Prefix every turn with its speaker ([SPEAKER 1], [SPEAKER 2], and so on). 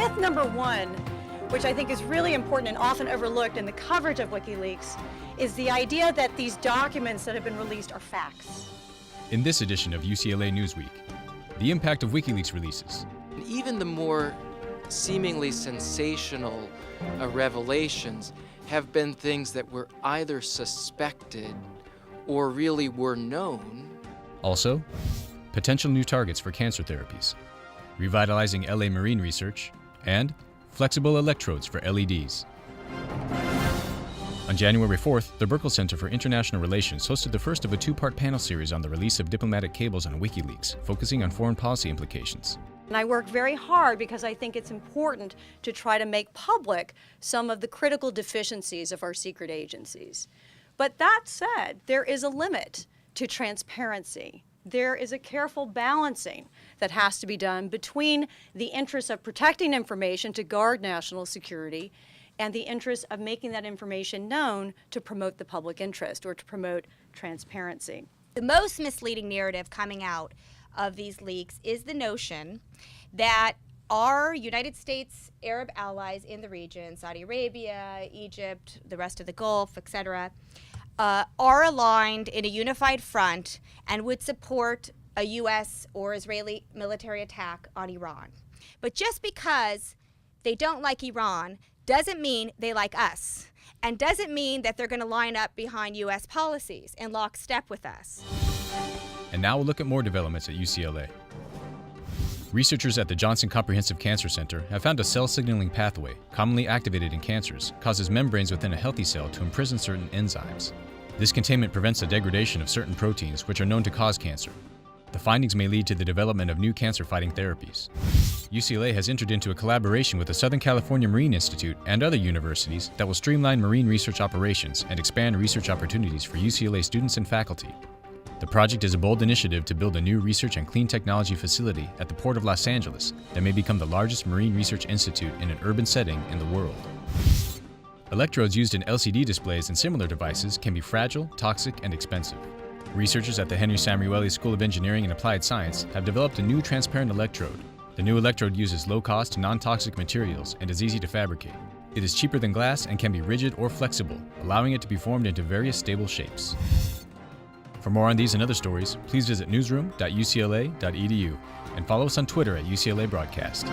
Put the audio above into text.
[SPEAKER 1] myth number one, which I think is really important and often overlooked in the coverage of WikiLeaks, is the idea that these documents that have been released are facts.
[SPEAKER 2] In this edition of UCLA Newsweek, the impact of WikiLeaks releases.
[SPEAKER 3] Even the more seemingly sensational revelations have been things that were either suspected or really were known.
[SPEAKER 2] Also, potential new targets for cancer therapies, revitalizing LA marine research, and flexible electrodes for LEDs. On January 4th, the Berkel Center for International Relations hosted the first of a two-part panel series on the release of diplomatic cables on WikiLeaks, focusing on foreign policy implications.
[SPEAKER 1] And I work very hard because I think it's important to try to make public some of the critical deficiencies of our secret agencies. But that said, there is a limit to transparency. There is a careful balancing that has to be done between the interests of protecting information to guard national security and the interest of making that information known to promote the public interest or to promote transparency.
[SPEAKER 4] The most misleading narrative coming out of these leaks is the notion that our United States Arab allies in the region, Saudi Arabia, Egypt, the rest of the Gulf, etc., are aligned in a unified front and would support a U.S. or Israeli military attack on Iran. But just because they don't like Iran doesn't mean they like us, and doesn't mean that they're going to line up behind U.S. policies in lockstep with us.
[SPEAKER 2] And now we'll look at more developments at UCLA. Researchers at the Johnson Comprehensive Cancer Center have found a cell signaling pathway, commonly activated in cancers, causes membranes within a healthy cell to imprison certain enzymes. This containment prevents the degradation of certain proteins which are known to cause cancer. The findings may lead to the development of new cancer-fighting therapies. UCLA has entered into a collaboration with the Southern California Marine Institute and other universities that will streamline marine research operations and expand research opportunities for UCLA students and faculty. The project is a bold initiative to build a new research and clean technology facility at the Port of Los Angeles that may become the largest marine research institute in an urban setting in the world. Electrodes used in LCD displays and similar devices can be fragile, toxic, and expensive. Researchers at the Henry Samueli School of Engineering and Applied Science have developed a new transparent electrode. The new electrode uses low-cost, non-toxic materials and is easy to fabricate. It is cheaper than glass and can be rigid or flexible, allowing it to be formed into various stable shapes. For more on these and other stories, please visit newsroom.ucla.edu and follow us on Twitter at UCLA Broadcast.